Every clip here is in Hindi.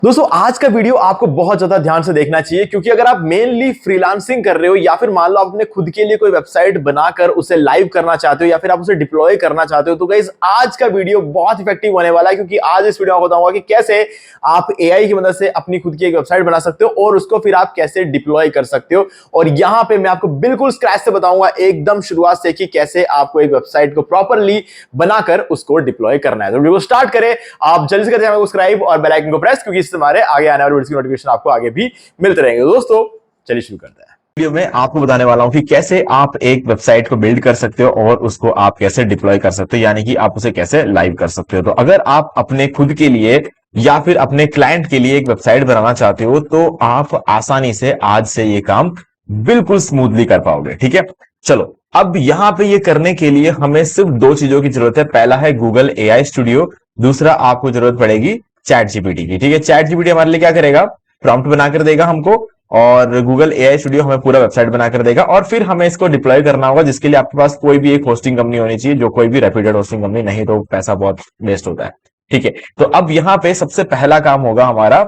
दोस्तों आज का वीडियो आपको बहुत ज्यादा ध्यान से देखना चाहिए क्योंकि अगर आप मेनली फ्रीलांसिंग कर रहे हो या फिर मान लो आपने खुद के लिए कोई वेबसाइट बनाकर उसे लाइव करना चाहते हो या फिर आप उसे डिप्लॉय करना चाहते हो तो गाइस आज का वीडियो बहुत इफेक्टिव होने वाला है क्योंकि आज इस वीडियो में बताऊंगा कि कैसे आप एआई की मदद से अपनी खुद की एक वेबसाइट बना सकते हो और उसको फिर आप कैसे डिप्लॉय कर सकते हो। और यहां पे मैं आपको बिल्कुल स्क्रैच से बताऊंगा एकदम शुरुआत से कि कैसे आपको एक वेबसाइट को प्रॉपरली बनाकर उसको डिप्लॉय करना है। तो वीडियो को स्टार्ट करें। आप जल्दी से चैनल को सब्सक्राइब और बेल आइकन को प्रेस क्योंकि इससे हमारे आगे आने वाले वीडियो की नोटिफिकेशन आपको आगे भी मिलते रहेंगे। दोस्तों चलिए शुरू करते हैं। वीडियो में आपको बताने वाला हूं कि कैसे आप एक वेबसाइट को बिल्ड कर सकते हो और उसको आप कैसे डिप्लॉय कर सकते हो, यानी कि आप उसे कैसे लाइव कर सकते हो। तो अगर आप अपने खुद के लिए या फिर अपने क्लाइंट के लिए एक वेबसाइट बनाना चाहते हो तो आप आसानी से आज से ये काम बिल्कुल स्मूथली कर पाओगे। ठीक है, चलो अब यहां पे ये करने के लिए हमें सिर्फ दो चीजों की जरूरत है। पहला है गूगल एआई स्टूडियो, दूसरा आपको जरूरत पड़ेगी चैट जीपीटी की। ठीक है, चैट जीपीटी हमारे लिए क्या करेगा, प्रॉम्प्ट बनाकर देगा हमको और गूगल एआई स्टूडियो हमें पूरा वेबसाइट बनाकर देगा और फिर हमें इसको डिप्लॉय करना होगा, जिसके लिए आपके पास कोई भी एक होस्टिंग कंपनी होनी चाहिए, जो कोई भी रेप्यूटेड होस्टिंग कंपनी, नहीं तो पैसा बहुत वेस्ट होता है। ठीक है, तो अब यहां पे सबसे पहला काम होगा हमारा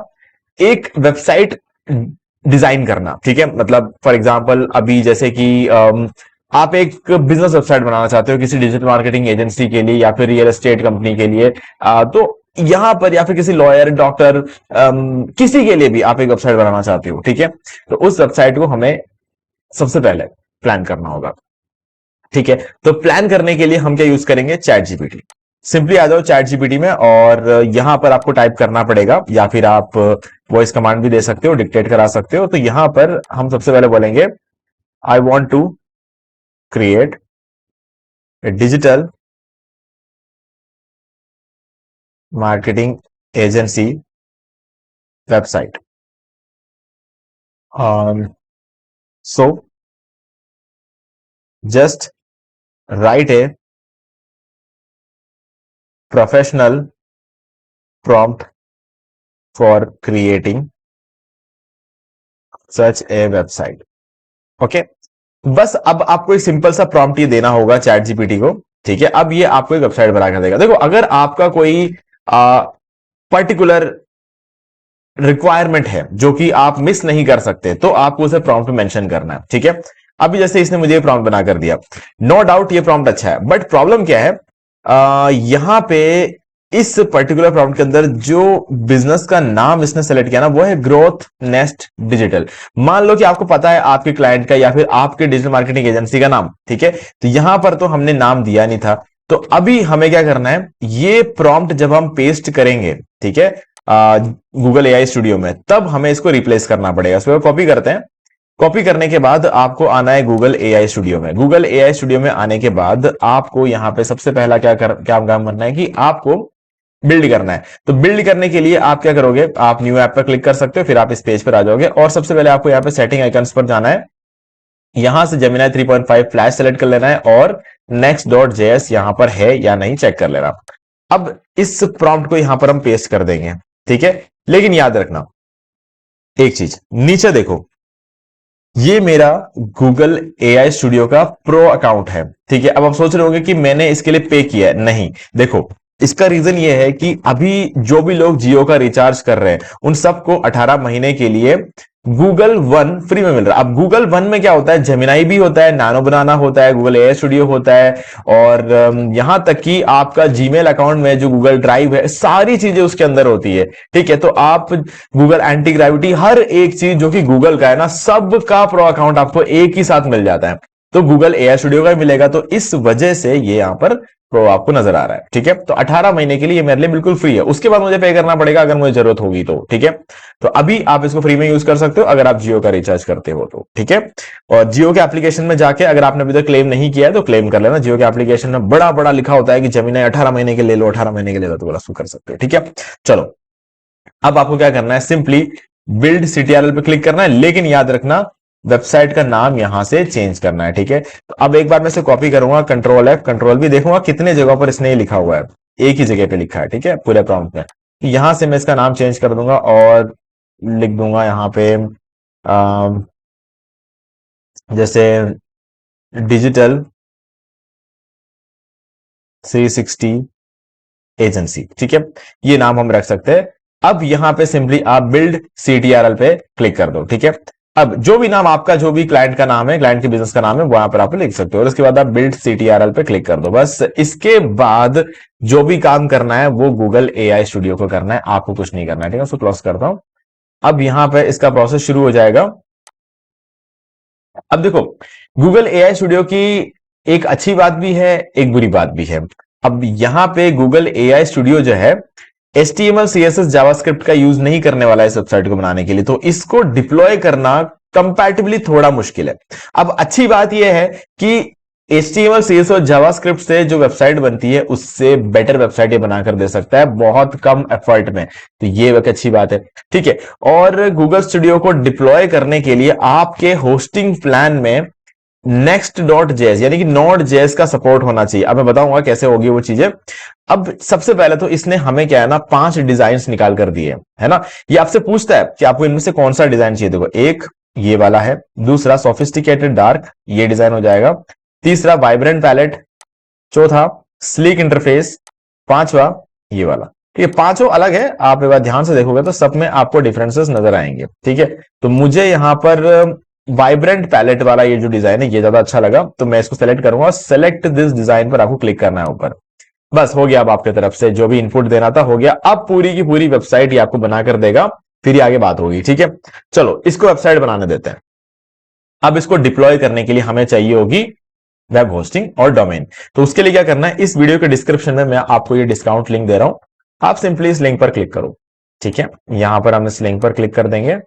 एक वेबसाइट डिजाइन करना। ठीक है, मतलब फॉर एग्जांपल अभी जैसे कि आप एक बिजनेस वेबसाइट बनाना चाहते हो किसी डिजिटल मार्केटिंग एजेंसी के लिए या फिर रियल एस्टेट कंपनी के लिए, तो यहां पर या फिर किसी लॉयर, डॉक्टर, किसी के लिए भी आप एक वेबसाइट बनाना चाहते हो। ठीक है, तो उस वेबसाइट को हमें सबसे पहले प्लान करना होगा। ठीक है, तो प्लान करने के लिए हम क्या यूज करेंगे, चैट जीपीटी। सिंपली आ जाओ चैट जीपीटी में और यहां पर आपको टाइप करना पड़ेगा या फिर आप वॉइस कमांड भी दे सकते हो, डिक्टेट करा सकते हो। तो यहां पर हम सबसे पहले बोलेंगे I want to create a digital marketing agency website. So just write a professional prompt for creating such a website. Okay, बस अब आपको एक सिंपल सा प्रॉम्प्ट ये देना होगा चैट जीपीटी को। ठीक है, अब ये आपको एक वेबसाइट बना कर देगा। देखो, अगर आपका कोई पर्टिकुलर रिक्वायरमेंट है जो कि आप मिस नहीं कर सकते तो आपको उसे प्रॉम्प्ट में मेंशन करना है। ठीक है, अभी जैसे इसने मुझे प्रॉम्प्ट बना कर दिया, नो डाउट ये प्रॉम्प्ट अच्छा है, बट प्रॉब्लम क्या है, यहां पे इस पर्टिकुलर प्रॉम्प्ट के अंदर जो बिजनेस का नाम इसने सेलेक्ट किया ना वो है ग्रोथ नेस्ट डिजिटल। मान लो कि आपको पता है आपके क्लाइंट का या फिर आपके डिजिटल मार्केटिंग एजेंसी का नाम। ठीक है, तो यहां पर तो हमने नाम दिया नहीं था, तो अभी हमें क्या करना है, ये प्रॉम्प्ट जब हम पेस्ट करेंगे, ठीक है, गूगल एआई स्टूडियो में, तब हमें इसको रिप्लेस करना पड़ेगा। इसको कॉपी करते हैं। कॉपी करने के बाद आपको आना है गूगल एआई स्टूडियो में। गूगल एआई स्टूडियो में आने के बाद आपको यहां पे सबसे पहला क्या काम करना है कि आपको बिल्ड करना है। तो बिल्ड करने के लिए आप क्या करोगे, आप न्यू ऐप पर क्लिक कर सकते हो, फिर आप इस पेज पर आ जाओगे और सबसे पहले आपको यहाँ पे सेटिंग आइकन्स पर जाना है। यहां से जेमिनी 3.5 फ्लैश सेलेक्ट कर लेना है और next.js यहां पर है या नहीं चेक कर लेना। अब इस प्रॉम्प्ट को यहां पर हम पेस्ट कर देंगे। ठीक है, लेकिन याद रखना एक चीज, नीचे देखो, ये मेरा गूगल एआई स्टूडियो का प्रो अकाउंट है। ठीक है, अब आप सोच रहे होंगे कि मैंने इसके लिए पे किया है। नहीं, देखो इसका रीजन ये है कि अभी जो भी लोग जियो का रिचार्ज कर रहे हैं उन सबको 18 महीने के लिए गूगल वन फ्री में मिल रहा है। अब गूगल वन में क्या होता है, जेमिनाई भी होता है, नानो बनाना होता है, गूगल एआई स्टूडियो होता है और यहां तक कि आपका जीमेल अकाउंट में जो गूगल ड्राइव है सारी चीजें उसके अंदर होती है। ठीक है, तो आप गूगल एंटी ग्रेविटी, हर एक चीज जो कि गूगल का है ना, सबका प्रो अकाउंट आपको एक ही साथ मिल जाता है। तो गूगल एआई स्टूडियो का मिलेगा, तो इस वजह से ये यहां पर प्रो आपको नजर आ रहा है। ठीक है, तो 18 महीने के लिए मेरे लिए बिल्कुल फ्री है, उसके बाद मुझे पे करना पड़ेगा अगर मुझे जरूरत होगी तो। ठीक है, तो अभी आप इसको फ्री में यूज कर सकते हो अगर आप जियो का रिचार्ज करते हो तो। ठीक है, और जियो के एप्लीकेशन में जाके अगर आपने अभी तक क्लेम नहीं किया है तो क्लेम कर लेना। जियो के एप्लीकेशन में बड़ा बड़ा लिखा होता है कि जेमिनी 18 महीने के ले लो, 18 महीने के ले लो, तो बोला कर सकते हो। ठीक है, चलो अब आपको क्या करना है, सिंपली बिल्ड सीटीआरएल पे क्लिक करना है, लेकिन याद रखना वेबसाइट का नाम यहां से चेंज करना है। ठीक है, तो अब एक बार मैं इसे कॉपी करूंगा, कंट्रोल एफ, कंट्रोल भी, देखूंगा कितने जगहों पर इसने लिखा हुआ है, एक ही जगह पे लिखा है। ठीक है, पूरे प्रॉम्प्ट में। यहां से मैं इसका नाम चेंज कर दूंगा और लिख दूंगा यहां पे जैसे डिजिटल 360 एजेंसी। ठीक है, ये नाम हम रख सकते हैं। अब यहां पे सिंपली आप बिल्ड CTRL पे क्लिक कर दो। ठीक है, अब जो भी नाम आपका, जो भी क्लाइंट का नाम है, क्लाइंट के बिजनेस का नाम है, वहां पर आप लिख सकते हो और उसके बाद आप बिल्ड CTRL पे क्लिक कर दो। बस इसके बाद जो भी काम करना है वो गूगल AI स्टूडियो को करना है, आपको कुछ नहीं करना है। ठीक है, उसको क्लोज करता हूं। अब यहां पे इसका प्रोसेस शुरू हो जाएगा। अब देखो, गूगल AI स्टूडियो की एक अच्छी बात भी है, एक बुरी बात भी है। अब यहां पे गूगल AI स्टूडियो जो है HTML CSS जावास्क्रिप्ट का यूज नहीं करने वाला है इस वेबसाइट को बनाने के लिए, तो इसको डिप्लॉय करना कंपैटिबली थोड़ा मुश्किल है। अब अच्छी बात यह है कि HTML CSS और जावास्क्रिप्ट से जो वेबसाइट बनती है उससे बेटर वेबसाइट ये बनाकर दे सकता है बहुत कम एफर्ट में, तो ये एक अच्छी बात है। ठीक है, और गूगल स्टूडियो को डिप्लॉय करने के लिए आपके होस्टिंग प्लान में Next.js यानी कि Node.js का सपोर्ट होना चाहिए। अब मैं बताऊंगा कैसे होगी वो चीजें। अब सबसे पहले तो इसने हमें क्या है ना 5 डिजाइन निकाल कर दिए, है ना। ये आपसे पूछता है कि आपको इनमें से कौन सा डिजाइन चाहिए। देखो, एक ये वाला है, दूसरा सोफिस्टिकेटेड डार्क, ये डिजाइन हो जाएगा, तीसरा वाइब्रेंट पैलेट, चौथा स्लीक इंटरफेस, पांचवा ये वाला। ठीक है, पांचों अलग है, आप एक बार ध्यान से देखोगे तो सब में आपको डिफरेंसेस नजर आएंगे। ठीक है, तो मुझे यहां पर वाइब्रेंट पैलेट वाला ये जो डिजाइन है ये ज्यादा अच्छा लगा, तो मैं इसको सेलेक्ट करूंगा। सेलेक्ट दिस डिजाइन पर आपको क्लिक करना है ऊपर। बस हो गया, अब आपकी तरफ से जो भी इनपुट देना था हो गया। अब पूरी की पूरी वेबसाइट ये आपको बनाकर देगा, फिर आगे बात होगी। ठीक है, चलो इसको वेबसाइट बनाने देते हैं। अब इसको डिप्लॉय करने के लिए हमें चाहिए होगी वेब होस्टिंग और डोमेन। तो उसके लिए क्या करना है, इस वीडियो के डिस्क्रिप्शन में मैं आपको ये डिस्काउंट लिंक दे रहा हूं, आप सिंपली इस लिंक पर क्लिक करो। ठीक है, यहां पर हम इस लिंक पर क्लिक कर देंगे।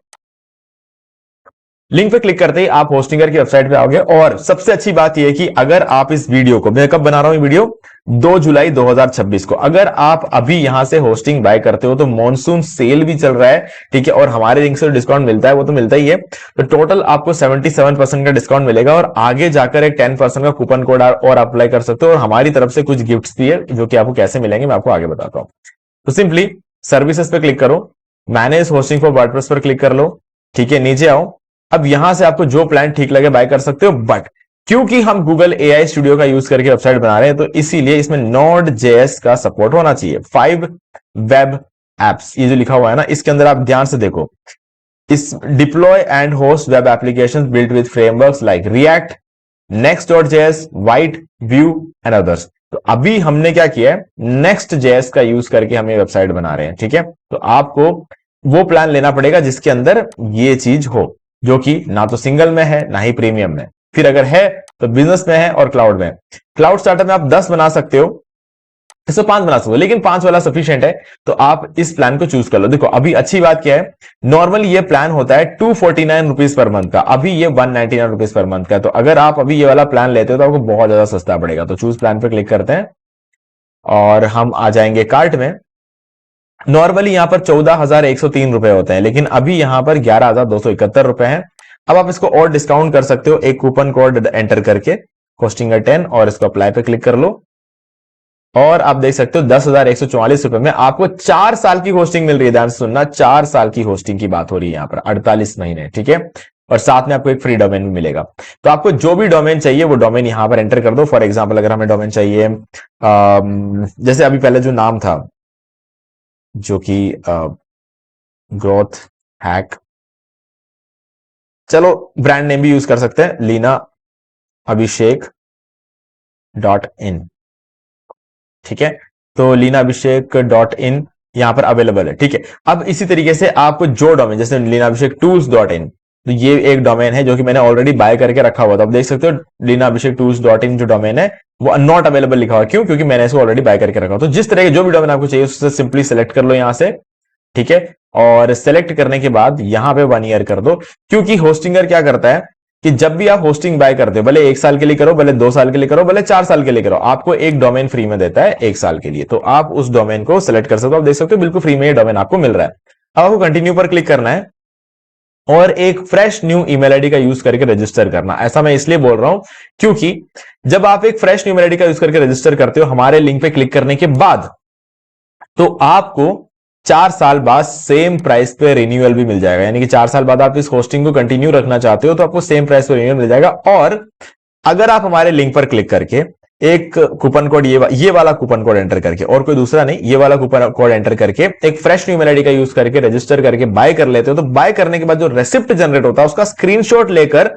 लिंक पे क्लिक करते ही आप होस्टिंगर की वेबसाइट पे आओगे। और सबसे अच्छी बात यह है कि अगर आप इस वीडियो को, मैं कब बना रहा हूं ये वीडियो, 2 जुलाई 2026 को, अगर आप अभी यहां से होस्टिंग बाय करते हो तो मॉनसून सेल भी चल रहा है। ठीक है, और हमारे लिंक से डिस्काउंट मिलता है वो तो मिलता ही है, तो टोटल आपको 77% का डिस्काउंट मिलेगा और आगे जाकर एक 10% का कूपन कोड और अप्लाई कर सकते हो। और हमारी तरफ से कुछ गिफ्ट्स भी है जो कि आपको कैसे मिलेंगे मैं आपको आगे बताता हूं। तो सिंपली सर्विसेज पे क्लिक करो, मैनेज होस्टिंग फॉर वर्डप्रेस पर क्लिक कर लो। ठीक है, नीचे आओ। अब यहां से आपको जो प्लान ठीक लगे बाय कर सकते हो, बट क्योंकि हम गूगल AI स्टूडियो का यूज करके वेबसाइट बना रहे हैं तो इसीलिए इसमें Node.js का सपोर्ट होना चाहिए। 5 वेब एप्स ये जो लिखा हुआ है ना, इसके अंदर आप ध्यान से देखो, इस deploy and host web applications built with frameworks like react, Next.js, White, Vue and others. तो अभी हमने क्या किया है, Next.js का यूज करके हम ये वेबसाइट बना रहे हैं। ठीक है, तो आपको वो प्लान लेना पड़ेगा जिसके अंदर ये चीज हो, जो कि ना तो सिंगल में है ना ही प्रीमियम में। फिर अगर है तो बिजनेस में है और क्लाउड में। क्लाउड स्टार्टअप में आप 10 बना सकते हो, 105 बना सकते हो, लेकिन 5 वाला सफिशिएंट है, तो आप इस प्लान को चूज कर लो। देखो अभी अच्छी बात क्या है, नॉर्मली ये प्लान होता है 249 रुपीज पर मंथ का, अभी ये 199 रुपीज पर मंथ का है। तो अगर आप अभी ये वाला प्लान लेते हो तो आपको बहुत ज्यादा सस्ता पड़ेगा। तो चूज प्लान पर क्लिक करते हैं और हम आ जाएंगे कार्ट में। नॉर्मली यहां पर 14,103 रुपए होते हैं, लेकिन अभी यहां पर 11,271 रुपए हैं। अब आप इसको और डिस्काउंट कर सकते हो एक कूपन कोड एंटर करके, होस्टिंगर 10, और इसको अप्लाई पे क्लिक कर लो और आप देख सकते हो 10,144 रुपए में आपको 4 साल की होस्टिंग मिल रही है। ध्यान से सुनना, 4 साल की होस्टिंग की बात हो रही है यहां पर, 48 महीने। ठीक है, और साथ में आपको एक फ्री डोमेन भी मिलेगा। तो आपको जो भी डोमेन चाहिए वो डोमेन यहां पर एंटर कर दो। फॉर एग्जाम्पल अगर हमें डोमेन चाहिए जैसे अभी पहले जो नाम था, जो कि ग्रोथ हैक, चलो ब्रांड नेम भी यूज कर सकते हैं, लीना अभिषेक .in। ठीक है, तो लीना अभिषेक .in यहां पर अवेलेबल है। ठीक है, अब इसी तरीके से आपको जो डोमेन, जैसे लीना अभिषेक tools.in, तो ये एक डोमेन है जो कि मैंने ऑलरेडी बाय करके रखा हुआ था। आप देख सकते हो लीना अभिषेक tools.in जो डोमेन है वो नॉट अवेलेबल लिखा हुआ है। क्यों? क्योंकि मैंने इसको ऑलरेडी बाय करके रखा हुआ। तो जिस तरह के जो भी डोमेन आपको चाहिए उससे सिंपली सेलेक्ट कर लो यहां से। ठीक है, और सेलेक्ट करने के बाद यहां पे 1 ईयर कर दो, क्योंकि होस्टिंगर क्या करता है कि जब भी आप होस्टिंग बाय करते हो, भले 1 साल के लिए करो, भले 2 साल के लिए करो, भले 4 साल के लिए करो, आपको एक डोमेन फ्री में देता है 1 साल के लिए। तो आप उस डोमेन को सेलेक्ट कर सकते हो। आप देख सकते हो बिल्कुल फ्री में ये डोमेन आपको मिल रहा है। अब आपको कंटिन्यू पर क्लिक करना है और एक फ्रेश न्यू ईमेल आईडी का यूज करके रजिस्टर करना। ऐसा मैं इसलिए बोल रहा हूं क्योंकि जब आप एक फ्रेश न्यू ईमेल आईडी का यूज करके रजिस्टर करते हो हमारे लिंक पे क्लिक करने के बाद, तो आपको 4 साल बाद सेम प्राइस पे रिन्यूअल भी मिल जाएगा। यानी कि 4 साल बाद आप इस होस्टिंग को कंटिन्यू रखना चाहते हो तो आपको सेम प्राइस पे रिन्यूअल मिल जाएगा। और अगर आप हमारे लिंक पर क्लिक करके एक कूपन कोड ये वाला कूपन कोड एंटर करके, और कोई दूसरा नहीं, ये वाला कूपन कोड एंटर करके एक फ्रेश ईमेल आईडी का यूज करके रजिस्टर करके बाय कर लेते हो, तो बाय करने के बाद जो रेसिप्ट जनरेट होता है उसका स्क्रीनशॉट लेकर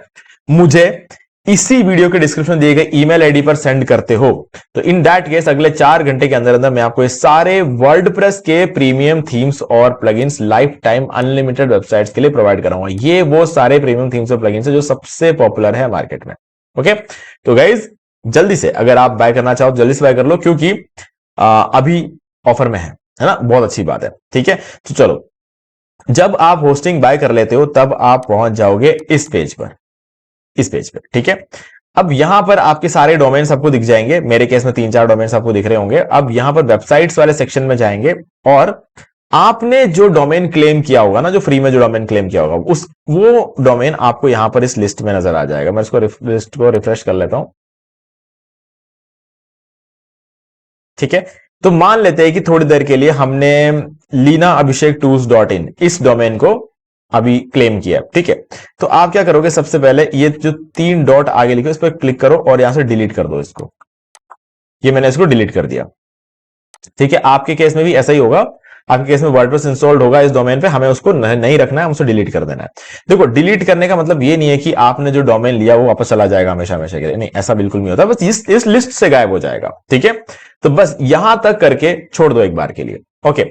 मुझे इसी वीडियो के डिस्क्रिप्शन में दिए गए ईमेल आईडी पर सेंड करते हो, तो इन दैट केस अगले 4 घंटे के अंदर अंदर मैं आपको ये सारे वर्डप्रेस के प्रीमियम थीम्स और plugins life time unlimited websites के लिए प्रोवाइड कराऊंगा। ये वो सारे प्रीमियम थीम्स और प्लगइन्स है जो सबसे पॉपुलर है मार्केट में। ओके, तो गाइज जल्दी से अगर आप बाय करना चाहो तो जल्दी से बाय कर लो, क्योंकि अभी ऑफर में है ना, बहुत अच्छी बात है। ठीक है, तो चलो, जब आप होस्टिंग बाय कर लेते हो तब आप पहुंच जाओगे इस पेज पर, ठीक है। अब यहां पर आपके सारे डोमेन्स आपको दिख जाएंगे, मेरे केस में 3-4 डोमेन्स आपको दिख रहे होंगे। अब यहां पर वेबसाइट्स वाले सेक्शन में जाएंगे और आपने जो डोमेन क्लेम किया होगा ना, जो फ्री में जो डोमेन क्लेम किया होगा, वो डोमेन आपको यहां पर इस लिस्ट में नजर आ जाएगा। मैं इसको लिस्ट को रिफ्रेश कर लेता हूं। ठीक है, तो मान लेते हैं कि थोड़ी देर के लिए हमने leenaabhishek2.in इस डोमेन को अभी क्लेम किया। ठीक है, तो आप क्या करोगे, सबसे पहले ये जो 3 डॉट आगे लिखे उस पर क्लिक करो और यहां से डिलीट कर दो इसको। ये मैंने इसको डिलीट कर दिया। ठीक है, आपके केस में भी ऐसा ही होगा, आपके केस में वर्डप्रेस इंस्टॉल्ड होगा इस डोमेन पे, हमें उसको नहीं रखना है, हम उसको डिलीट कर देना है। देखो, डिलीट करने का मतलब ये नहीं है कि आपने जो डोमेन लिया वो वापस चला जाएगा हमेशा हमेशा के लिए, नहीं, ऐसा बिल्कुल नहीं होता, बस इस लिस्ट से गायब हो जाएगा। ठीक है, तो बस यहां तक करके छोड़ दो एक बार के लिए। ओके,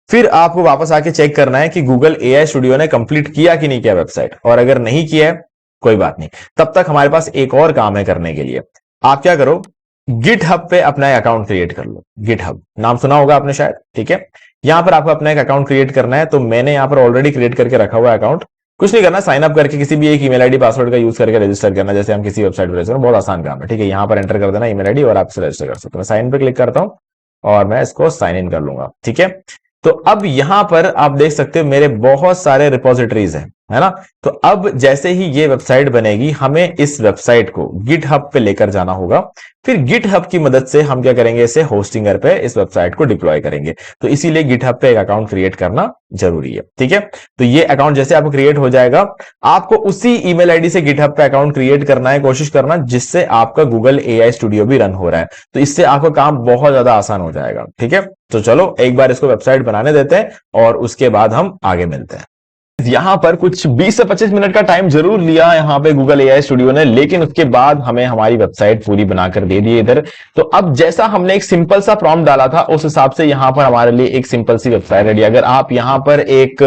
फिर आपको वापस आके चेक करना है कि गूगल एआई स्टूडियो ने कंप्लीट किया कि नहीं किया वेबसाइट, और अगर नहीं किया है कोई बात नहीं, तब तक हमारे पास एक और काम है करने के लिए। आप क्या करो, गिटहब पे अपना अकाउंट क्रिएट कर लो। गिटहब नाम सुना होगा आपने शायद। ठीक है, यहां पर आपको अपना एक अकाउंट क्रिएट करना है, तो मैंने यहां पर ऑलरेडी क्रिएट करके रखा हुआ है अकाउंट। कुछ नहीं करना, साइन अप करके किसी भी एक ईमेल आईडी पासवर्ड का यूज करके रजिस्टर करना, जैसे हम किसी वेबसाइट पर रजिस्टर, बहुत आसान काम है। ठीक है, यहां पर एंटर कर देना ईमेल आईडी और आपसे रजिस्टर कर सकते हो। साइन पे क्लिक करता हूं और मैं इसको साइन इन कर लूंगा। ठीक है, तो अब यहां पर आप देख सकते हो मेरे बहुत सारे रिपोजिटरीज हैं, है ना। तो अब जैसे ही ये वेबसाइट बनेगी, हमें इस वेबसाइट को गिटहब पे लेकर जाना होगा। फिर गिटहब की मदद से हम क्या करेंगे, इसे होस्टिंगर पे इस वेबसाइट को डिप्लॉय करेंगे। तो इसीलिए गिटहब पे एक अकाउंट क्रिएट करना जरूरी है। ठीक है, तो ये अकाउंट जैसे आपको क्रिएट हो जाएगा, आपको उसी ईमेल आईडी से गिटहब पे अकाउंट क्रिएट करना है, कोशिश करना जिससे आपका गूगल एआई स्टूडियो भी रन हो रहा है, तो इससे आपका काम बहुत ज्यादा आसान हो जाएगा। ठीक है, तो चलो एक बार इसको वेबसाइट बनाने देते हैं और उसके बाद हम आगे मिलते हैं। यहां पर कुछ 20 से 25 मिनट का टाइम जरूर लिया यहां पे गूगल एआई स्टूडियो ने, लेकिन उसके बाद हमें हमारी वेबसाइट पूरी बनाकर दे दी इधर। तो अब जैसा हमने एक सिंपल सा प्रॉम्प्ट डाला था, उस हिसाब से यहां पर हमारे लिए एक सिंपल सी वेबसाइट रेडी। अगर आप यहां पर एक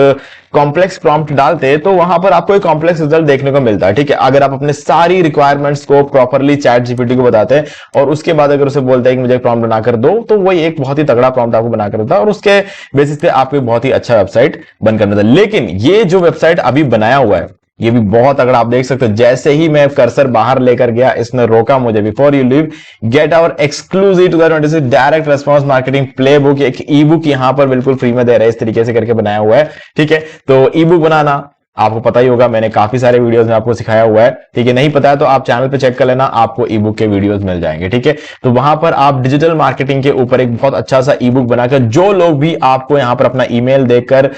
कॉम्प्लेक्स प्रॉम्प्ट डालते तो वहां पर आपको एक कॉम्प्लेक्स रिजल्ट देखने को मिलता है। ठीक है, अगर आप अपने सारी रिक्वायरमेंट्स को प्रॉपरली चैट जीपीटी को बताते हैं और उसके बाद अगर उसे बोलते हैं कि मुझे प्रॉम्प्ट बनाकर दो, तो वही एक बहुत ही तगड़ा प्रॉम्प्ट आपको बनाकर देता है और उसके बेसिस पे आपको बहुत ही अच्छा वेबसाइट बनकर मिलता है। लेकिन ये जो वेबसाइट अभी बनाया हुआ है, ये भी बहुत अगर आप देख सकते हो, जैसे ही मैं कर्सर बाहर लेकर गया, इसने रोका मुझे। Before you leave, get our exclusive 2026 direct response marketing playbook, एक ई बुक यहां पर बिल्कुल फ्री में दे रहे हैं, इस तरीके से करके बनाया हुआ है। ठीक है, तो ई बुक बनाना आपको पता ही होगा, मैंने काफी सारे वीडियोस में आपको सिखाया हुआ है। ठीक है, नहीं पता है तो आप चैनल पे चेक कर लेना, आपको ई बुक के वीडियोस मिल जाएंगे। ठीक है, तो वहां पर आप डिजिटल मार्केटिंग के ऊपर एक बहुत अच्छा सा ई बुक बनाकर, जो लोग भी आपको यहां पर अपना ईमेल देकर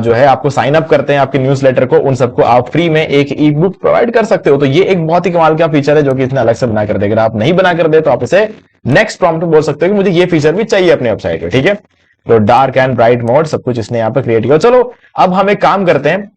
जो है आपको साइन अप करते हैं आपके न्यूज़लेटर को, उन सबको आप फ्री में एक ई बुक प्रोवाइड कर सकते हो। तो ये एक बहुत ही कमाल का फीचर है जो कि इसने अलग से बना कर दे। अगर आप नहीं बना कर दे तो आप इसे नेक्स्ट प्रॉम्प्ट में बोल सकते हो कि मुझे ये फीचर भी चाहिए अपनी वेबसाइट पे। ठीक है, तो डार्क एंड ब्राइट मोड सब कुछ इसने यहां पर क्रिएट किया। चलो अब हम एक काम करते हैं,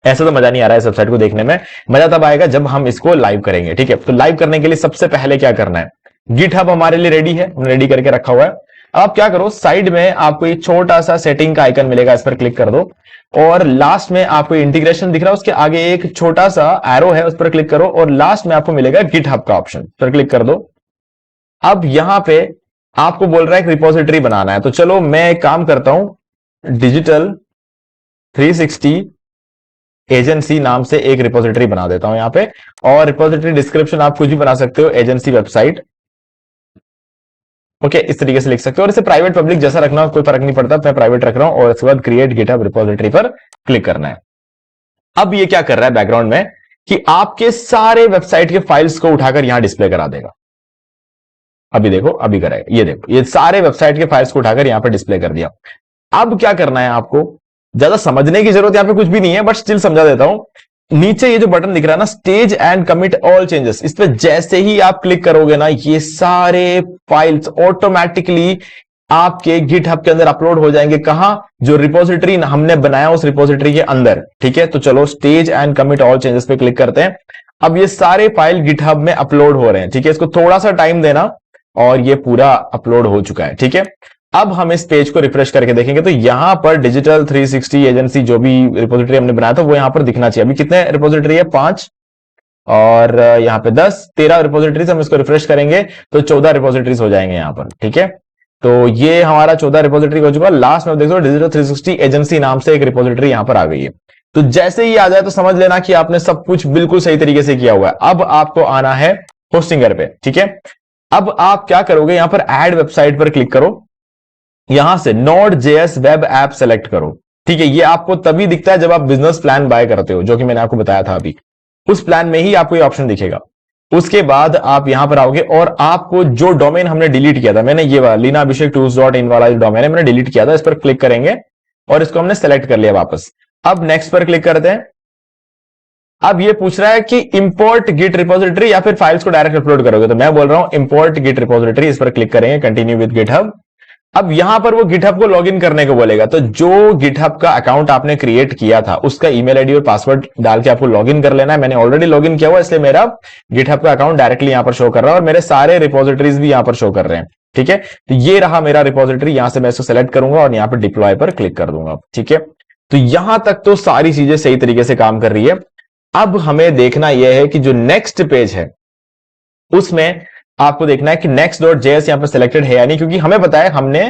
ऐसा तो मजा नहीं आ रहा है इस वेबसाइट को देखने में, मजा तब आएगा जब हम इसको लाइव करेंगे। ठीक है, तो लाइव करने के लिए सबसे पहले क्या करना है, गिटहब हमारे लिए रेडी है, हमने रेडी करके रखा हुआ है। अब आप क्या करो, साइड में आपको एक छोटा सा सेटिंग का आइकन मिलेगा, इस पर क्लिक कर दो और लास्ट में आपको इंटीग्रेशन दिख रहा है, उसके आगे एक छोटा सा एरो है, उस पर क्लिक करो और लास्ट में आपको मिलेगा गिटहब का ऑप्शन, उस पर क्लिक कर दो। अब यहां पे आपको बोल रहा है एक रिपोजिटरी बनाना है, तो चलो मैं एक काम करता हूं, डिजिटल 360 एजेंसी नाम से एक रिपोजिटरी बना देता हूं यहां पे। और रिपोजिटरी डिस्क्रिप्शन आप कुछ भी बना सकते हो, एजेंसी वेबसाइट। ओके, इस तरीके से लिख सकते हो और इसे प्राइवेट पब्लिक जैसा रखना कोई फर्क नहीं पड़ता, मैं प्राइवेट रख रहा हूं। और इसके बाद क्रिएट गिटहब रिपोजिटरी पर क्लिक करना है। अब ये क्या कर रहा है बैकग्राउंड में कि आपके सारे वेबसाइट के फाइल्स को उठाकर यहां डिस्प्ले करा देगा। अभी देखो, अभी करेगा, ये देखो, ये सारे वेबसाइट के फाइल्स को उठाकर यहां पर डिस्प्ले कर दिया। अब क्या करना है आपको, ज्यादा समझने की जरूरत यहां पे कुछ भी नहीं है, बट स्टिल समझा देता हूं। नीचे ये जो बटन दिख रहा है ना, stage and commit all changes, इस पे जैसे ही आप क्लिक करोगे ना, ये सारे फाइल्स ऑटोमेटिकली आपके गिटहब के अंदर अपलोड हो जाएंगे। कहां? जो रिपोजिटरी हमने बनाया उस रिपोजिटरी के अंदर। ठीक है, तो चलो stage and commit all changes पे क्लिक करते हैं। अब ये सारे फाइल गिटहब में अपलोड हो रहे हैं। ठीक है, इसको थोड़ा सा टाइम देना और ये पूरा अपलोड हो चुका है। ठीक है, अब हम इस पेज को रिफ्रेश करके देखेंगे तो यहां पर डिजिटल 360 एजेंसी जो भी रिपोजिटरी हमने बनाया था वो यहां पर दिखना चाहिए। अभी कितने रिपोजिटरी है? 5 और यहां पे 10, 13 रिपोजिटरीज। हम इसको रिफ्रेश करेंगे तो 14 रिपोजिटरीज हो जाएंगे यहां पर। ठीक है, तो ये हमारा 14 रिपोजिटरी हो चुका। लास्ट में देखो डिजिटल 360 एजेंसी नाम से एक रिपोजिटरी यहां पर आ गई है। तो जैसे ही आ जाए तो समझ लेना कि आपने सब कुछ बिल्कुल सही तरीके से किया हुआ है। अब आपको आना है होस्टिंगर पे। ठीक है, अब आप क्या करोगे, यहां पर ऐड वेबसाइट पर क्लिक करो, यहां से Node.js वेब ऐप सेलेक्ट करो। ठीक है, ये आपको तभी दिखता है जब आप बिजनेस प्लान बाय करते हो, जो कि मैंने आपको बताया था अभी। उस प्लान में ही आपको ये ऑप्शन दिखेगा। उसके बाद आप यहां पर आओगे और आपको जो डोमेन हमने डिलीट किया था, मैंने ये वाला linabhishek.tools.in वाला डोमेन है, मैंने डिलीट किया था, इस पर क्लिक करेंगे और इसको हमने सेलेक्ट कर लिया वापस। अब नेक्स्ट पर क्लिक करते हैं। अब ये पूछ रहा है कि इंपोर्ट गिट रिपोजिटरी या फिर फाइल्स को डायरेक्ट अपलोड करोगे, तो मैं बोल रहा हूं इंपोर्ट गिट रिपोजिटरी, इस पर क्लिक करेंगे, कंटिन्यू विद गिटहब। अब यहां पर वो गिटहब को लॉगिन करने को बोलेगा, तो जो गिटहब का अकाउंट आपने क्रिएट किया था उसका ईमेल आईडी और पासवर्ड डाल के आपको लॉगिन कर लेना है। मैंने ऑलरेडी लॉगिन किया हुआ, इसलिए मेरा गिटहब का अकाउंट डायरेक्टली यहां पर शो कर रहा है और मेरे सारे रिपोजिटरीज भी यहां पर शो कर रहे हैं। ठीक है, तो ये रहा मेरा रिपोजिटरी। यहां से मैं इसको सेलेक्ट करूंगा और यहां पर डिप्लॉय पर क्लिक कर दूंगा। ठीक है, तो यहां तक तो सारी चीजें सही तरीके से काम कर रही है। अब हमें देखना यह है कि जो नेक्स्ट पेज है उसमें आपको देखना है कि next.js यहां पर सिलेक्टेड है या नहीं, क्योंकि हमें पता है हमने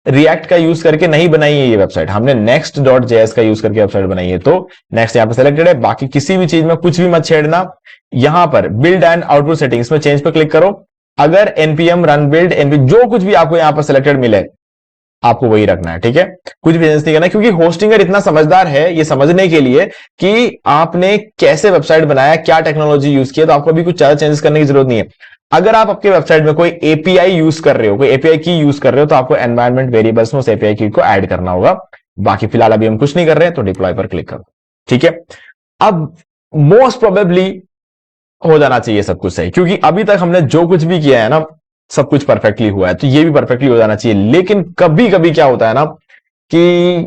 रिएक्ट का यूज करके नहीं बनाई है ये वेबसाइट, हमने next.js का यूज करके वेबसाइट बनाई है। तो नेक्स्ट यहां पर सिलेक्टेड है। बाकी किसी भी चीज में कुछ भी मत छेड़ना। यहां पर बिल्ड एंड आउटपुट सेटिंग्स में चेंज पर क्लिक करो। अगर npm रन बिल्ड npm जो कुछ भी आपको यहां पर सिलेक्टेड मिले आपको वही रखना है। ठीक है, कुछ भी चेंज नहीं करना, क्योंकि होस्टिंगर इतना समझदार है ये समझने के लिए कि आपने कैसे वेबसाइट बनाया, क्या टेक्नोलॉजी यूज किया, तो आपको अभी कुछ ज्यादा चेंजेस करने की जरूरत नहीं है। अगर आप आपके वेबसाइट में कोई एपीआई यूज कर रहे हो, कोई एपीआई की यूज कर रहे हो, तो आपको एनवायरमेंट वेरिएबल्स में उस एपीआई की को ऐड करना होगा। बाकी फिलहाल अभी हम कुछ नहीं कर रहे हैं, तो डिप्लॉय पर क्लिक करो। ठीक है, अब मोस्ट प्रोबेबली हो जाना चाहिए सब कुछ सही, क्योंकि अभी तक हमने जो कुछ भी किया है ना सब कुछ परफेक्टली हुआ है, तो ये भी परफेक्टली हो जाना चाहिए। लेकिन कभी कभी क्या होता है ना कि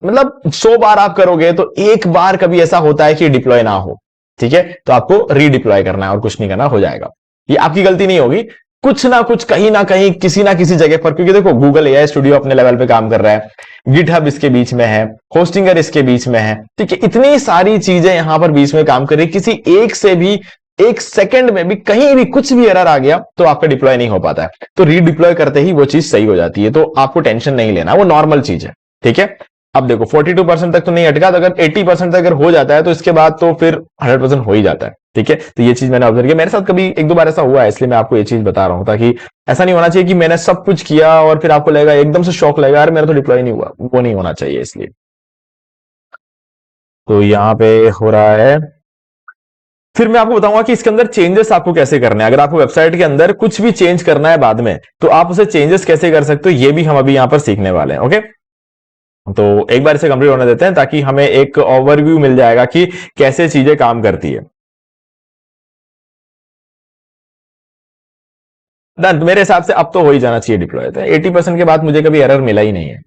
मतलब 100 बार आप करोगे तो एक बार कभी ऐसा होता है कि डिप्लॉय ना हो। ठीक है, तो आपको रीडिप्लॉय करना है और कुछ नहीं करना, हो जाएगा। ये आपकी गलती नहीं होगी, कुछ ना कुछ कहीं ना कहीं किसी ना किसी जगह पर, क्योंकि देखो गूगल एआई स्टूडियो अपने लेवल पे काम कर रहा है, गिटहब इसके बीच में है, होस्टिंगर इसके बीच में है। ठीक है, इतनी सारी चीजें यहां पर बीच में काम कर रही, किसी एक से भी एक सेकंड में भी कहीं भी कुछ भी एरर आ गया तो आपका डिप्लॉय नहीं हो पाता है। तो रीडिप्लॉय करते ही वो चीज सही हो जाती है, तो आपको टेंशन नहीं लेना, वो नॉर्मल चीज है। ठीक है, अब देखो 42% तक तो नहीं अटका, तो अगर 80% तक अगर हो जाता है तो इसके बाद तो फिर 100% हो ही जाता है। ठीक है, तो ये चीज मैंने ऑब्जर्व किया, मेरे साथ कभी एक दो बार ऐसा हुआ है, इसलिए मैं आपको ये चीज बता रहा हूं, ताकि ऐसा नहीं होना चाहिए कि मैंने सब कुछ किया और फिर आपको लगेगा एकदम से शॉक लगेगा यार मेरा तो डिप्लॉय नहीं हुआ, वो नहीं होना चाहिए। इसलिए तो यहां पे हो रहा है। फिर मैं आपको बताऊंगा कि इसके अंदर चेंजेस आपको कैसे करने हैं। अगर आपको वेबसाइट के अंदर कुछ भी चेंज करना है बाद में, तो आप उसे चेंजेस कैसे कर सकते हो, ये भी हम अभी यहां पर सीखने वाले हैं। ओके, तो एक बार इसे कंप्लीट होने देते हैं ताकि हमें एक ओवरव्यू मिल जाएगा कि कैसे चीजें काम करती है। डन, मेरे हिसाब से अब तो हो ही जाना चाहिए डिप्लॉय। 80% के बाद मुझे कभी एरर मिला ही नहीं है।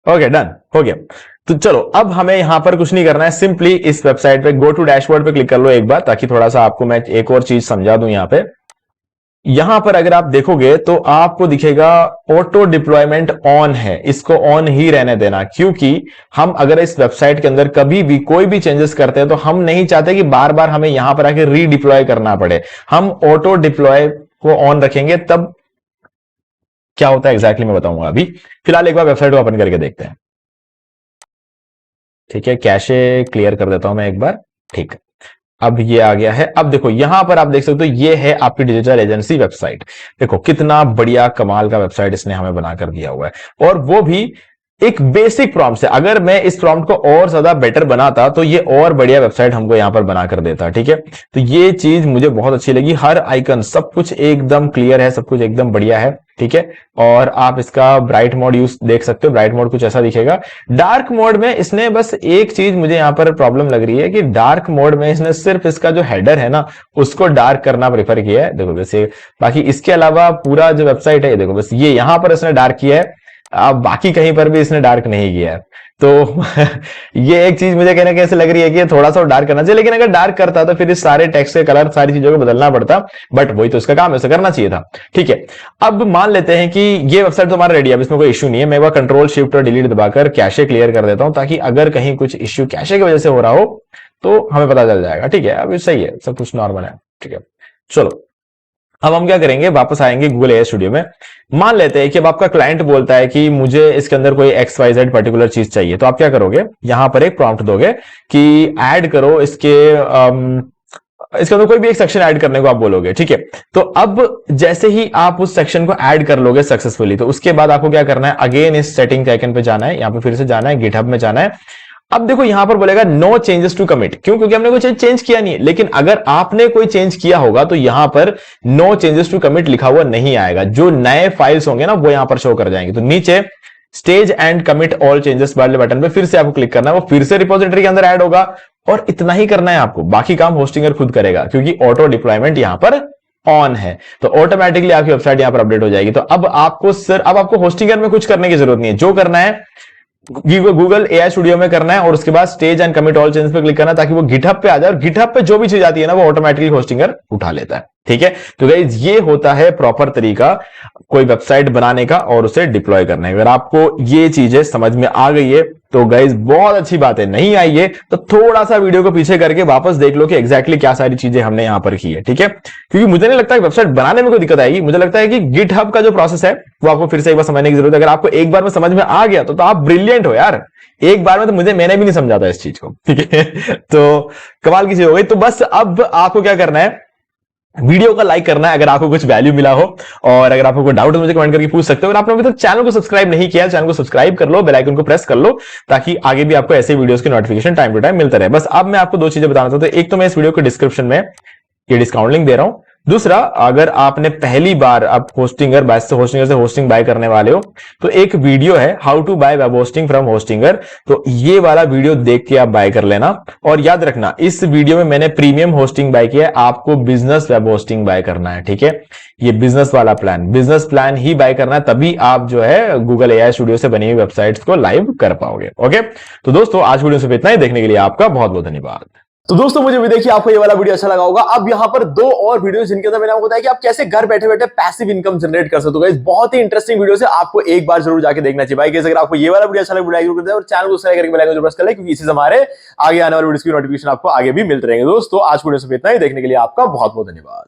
ओके डन, हो गया। तो चलो अब हमें यहां पर कुछ नहीं करना है, सिंपली इस वेबसाइट पे गो टू डैशबोर्ड पे क्लिक कर लो एक बार, ताकि थोड़ा सा आपको मैं एक और चीज समझा दूं। यहां पे यहां पर अगर आप देखोगे तो आपको दिखेगा ऑटो डिप्लॉयमेंट ऑन है, इसको ऑन ही रहने देना, क्योंकि हम अगर इस वेबसाइट के अंदर कभी भी कोई भी चेंजेस करते हैं तो हम नहीं चाहते कि बार बार हमें यहां पर आके रीडिप्लॉय करना पड़े। हम ऑटो डिप्लॉय को ऑन रखेंगे, तब क्या होता है एग्जैक्टली मैं बताऊंगा। अभी फिलहाल एक बार वेबसाइट को ओपन करके देखते हैं। ठीक है, कैशे क्लियर कर देता हूं मैं एक बार। ठीक है, अब ये आ गया है। अब देखो यहां पर आप देख सकते हो ये है आपकी डिजिटल एजेंसी वेबसाइट। देखो कितना बढ़िया कमाल का वेबसाइट इसने हमें बनाकर दिया हुआ है, और वो भी एक बेसिक प्रॉम्प्ट से अगर मैं इस प्रॉम्प्ट को और ज्यादा बेटर बनाता तो ये और बढ़िया वेबसाइट हमको यहां पर बना कर देता, ठीक है। तो ये चीज मुझे बहुत अच्छी लगी, हर आइकन सब कुछ एकदम क्लियर है, सब कुछ एकदम बढ़िया है, ठीक है। और आप इसका ब्राइट मोड यूज देख सकते हो, ब्राइट मोड कुछ ऐसा दिखेगा। डार्क मोड में इसने बस एक चीज मुझे यहां पर प्रॉब्लम लग रही है कि डार्क मोड में इसने सिर्फ इसका जो हेडर है ना उसको डार्क करना प्रेफर किया है, देखो वैसे। बाकी इसके अलावा पूरा जो वेबसाइट है देखो, बस ये यहां पर इसने डार्क किया है, अब बाकी कहीं पर भी इसने डार्क नहीं किया है। तो ये एक चीज मुझे कहना कैसे लग रही है कि थोड़ा सा डार्क करना चाहिए, लेकिन अगर डार्क करता तो फिर इस सारे टेक्स्ट के कलर सारी चीजों को बदलना पड़ता, बट वही तो इसका काम है, उसे करना चाहिए था, ठीक है। अब मान लेते हैं कि ये वेबसाइट तो हमारा रेडी है, अब इसमें कोई इश्यू नहीं है। मैं वह कंट्रोल शिफ्ट और डिलीट दबाकर कैशे क्लियर कर देता हूं, ताकि अगर कहीं कुछ इश्यू कैशे की वजह से हो रहा हो तो हमें पता चल जाएगा, ठीक है। अब सही है, सब कुछ नॉर्मल है, ठीक है। चलो अब हम क्या करेंगे, वापस आएंगे गूगल एआई स्टूडियो में। मान लेते हैं कि अब आपका क्लाइंट बोलता है कि मुझे इसके अंदर कोई XYZ पर्टिकुलर चीज चाहिए, तो आप क्या करोगे, यहां पर एक प्रॉम्प्ट दोगे कि ऐड करो इसके अंदर कोई भी एक सेक्शन ऐड करने को आप बोलोगे, ठीक है। तो अब जैसे ही आप उस सेक्शन को ऐड कर लोगे सक्सेसफुली, तो उसके बाद आपको क्या करना है, अगेन इस सेटिंग के आइकन पे जाना है, यहां पे फिर से जाना है, गिटहब में जाना है। अब देखो यहां पर बोलेगा नो चेंजेस टू कमिट, क्यों, क्योंकि हमने कोई चेंज किया नहीं है। लेकिन अगर आपने कोई चेंज किया होगा तो यहां पर नो चेंजेस टू कमिट लिखा हुआ नहीं आएगा, जो नए फाइल्स होंगे ना वो यहां पर शो कर जाएंगे। तो नीचे stage and commit all changes वाले बटन पे फिर से आपको क्लिक करना है, वो फिर से रिपोजिटरी के अंदर ऐड होगा, और इतना ही करना है आपको, बाकी काम होस्टिंगर खुद करेगा, क्योंकि ऑटो डिप्लॉयमेंट यहां पर ऑन है, तो ऑटोमेटिकली आपकी वेबसाइट यहां पर अपडेट हो जाएगी। तो अब आपको होस्टिंगर में कुछ करने की जरूरत नहीं है, जो करना है गूगल एआई स्टूडियो में करना है, और उसके बाद stage and commit all changes पे क्लिक करना है, ताकि वो गिटहब पे आ जाए, और गिटहब पे जो भी चीज आती है ना वो ऑटोमेटिकली होस्टिंगर उठा लेता है, ठीक है। तो गाइज ये होता है प्रॉपर तरीका कोई वेबसाइट बनाने का और उसे डिप्लॉय करने का। अगर आपको ये चीजें समझ में आ गई है तो गाइज बहुत अच्छी बात है, नहीं आई है तो थोड़ा सा वीडियो को पीछे करके वापस देख लो कि एग्जैक्टली क्या सारी चीजें हमने यहां पर की है, ठीक है। क्योंकि मुझे नहीं लगता कि वेबसाइट बनाने में कोई दिक्कत आएगी, मुझे लगता है कि गिटहब का जो प्रोसेस है वो आपको फिर से एक बार समझने की जरूरत है। अगर आपको एक बार में समझ में आ गया तो आप ब्रिलियंट हो यार, एक बार में तो मैंने भी नहीं समझा था इस चीज को, ठीक है। तो कमाल की चीज हो गई। तो बस अब आपको क्या करना है, वीडियो का लाइक करना है अगर आपको कुछ वैल्यू मिला हो, और अगर आपको कोई डाउट है मुझे कमेंट करके पूछ सकते हो। अगर आपने अभी तक चैनल को सब्सक्राइब नहीं किया, चैनल को सब्सक्राइब कर लो, बेल आइकन को प्रेस कर लो, ताकि आगे भी आपको ऐसे वीडियोस की नोटिफिकेशन टाइम टू टाइम मिलता रहे। बस अब मैं आपको दो चीजें बताना चाहता हूं, एक तो मैं इस वीडियो के डिस्क्रिप्शन में ये डिस्काउंट लिंक दे रहा हूं, दूसरा अगर आपने पहली बार आप होस्टिंगर से होस्टिंग बाय करने वाले हो तो एक वीडियो है how to buy web hosting from Hostinger, तो ये वाला वीडियो देख के आप बाय कर लेना। और याद रखना इस वीडियो में मैंने प्रीमियम होस्टिंग बाय किया है, आपको बिजनेस वेब होस्टिंग बाय करना है, ठीक है। ये बिजनेस वाला बिजनेस प्लान ही बाय करना है, तभी आप जो है गूगल एआई स्टूडियो से बनी हुई वेबसाइट्स को लाइव कर पाओगे, ओके। तो दोस्तों आज वीडियो से इतना ही, देखने के लिए आपका बहुत बहुत धन्यवाद। तो दोस्तों मुझे भी देखिए आपको ये वाला वीडियो अच्छा लगा होगा। अब यहाँ पर दो और वीडियो जिनके अंदर मैंने आपको बताया कि आप कैसे घर बैठे बैठे पैसिव इनकम जनरेट कर सकते हो। गाइस बहुत ही इंटरेस्टिंग वीडियो है, आपको एक बार जरूर जाके देखना चाहिए भाई। अगर आपको ये वाला वीडियो अच्छा लगा वीडियो कर दे और चैनल को सब्सक्राइब करके बेल आइकन को प्रेस कर ले, क्योंकि इसी से हमारे आगे आने वाले वीडियोस की नोटिफिकेशन आपको आगे भी मिलते रहेंगे। दोस्तों आज वीडियो से इतना ही, देखने के लिए आपका बहुत बहुत धन्यवाद।